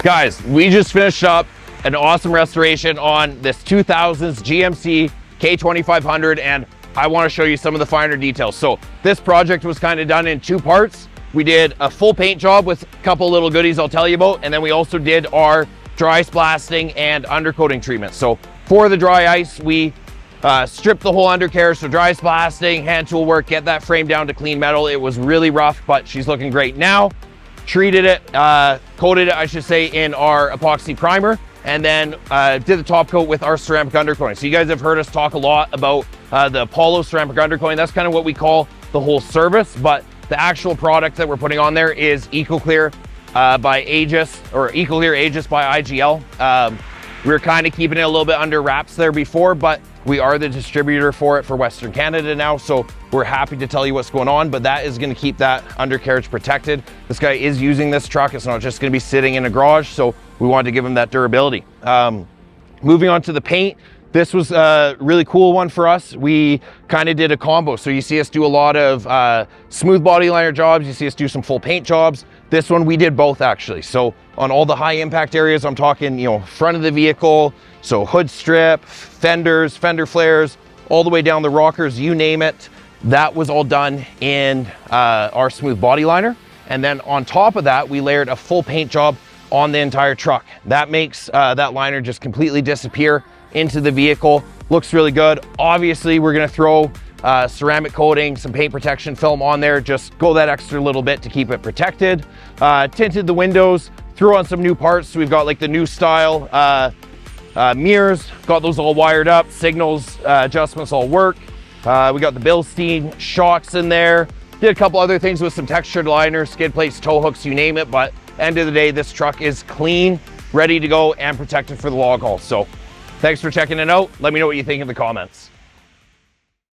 Guys, we just finished up an awesome restoration on this 2000s GMC K2500, and I want to show you some of the finer details. So this project was kind of done in two parts. We did a full paint job with a couple little goodies I'll tell you about, and then we also did our dry splasting and undercoating treatment. So for the dry ice, we stripped the whole undercarriage, so dry splasting, hand tool work, get that frame down to clean metal. It was really rough, but she's looking great now. Treated it, coated it, I should say, in our epoxy primer, and then did the top coat with our ceramic undercoating. So you guys have heard us talk a lot about the Apollo ceramic undercoating. That's kind of what we call the whole service, but the actual product that we're putting on there is EcoClear by Aegis, or EcoClear Aegis by IGL. We were kind of keeping it a little bit under wraps there before, but we are the distributor for it for Western Canada now, so we're happy to tell you what's going on, but that is going to keep that undercarriage protected. This guy is using this truck. It's not just going to be sitting in a garage, so we wanted to give him that durability. Moving on to the paint, this was a really cool one for us. We kind of did a combo. So you see us do a lot of smooth body liner jobs. You see us do some full paint jobs. This one, we did both actually. So on all the high impact areas, I'm talking, you know, front of the vehicle, so hood strip, fenders, fender flares, all the way down the rockers, you name it. That was all done in our smooth body liner. And then on top of that, we layered a full paint job on the entire truck. That makes that liner just completely disappear into the vehicle. Looks really good. Obviously, we're gonna throw ceramic coating, some paint protection film on there, just go that extra little bit to keep it protected. Tinted the windows, threw on some new parts. So we've got like the new style mirrors, got those all wired up, signals adjustments all work. We got the Bilstein shocks in there. Did a couple other things with some textured liners, skid plates, tow hooks, you name it, but end of the day, this truck is clean, ready to go, and protected for the long haul. So thanks for checking it out. Let me know what you think in the comments.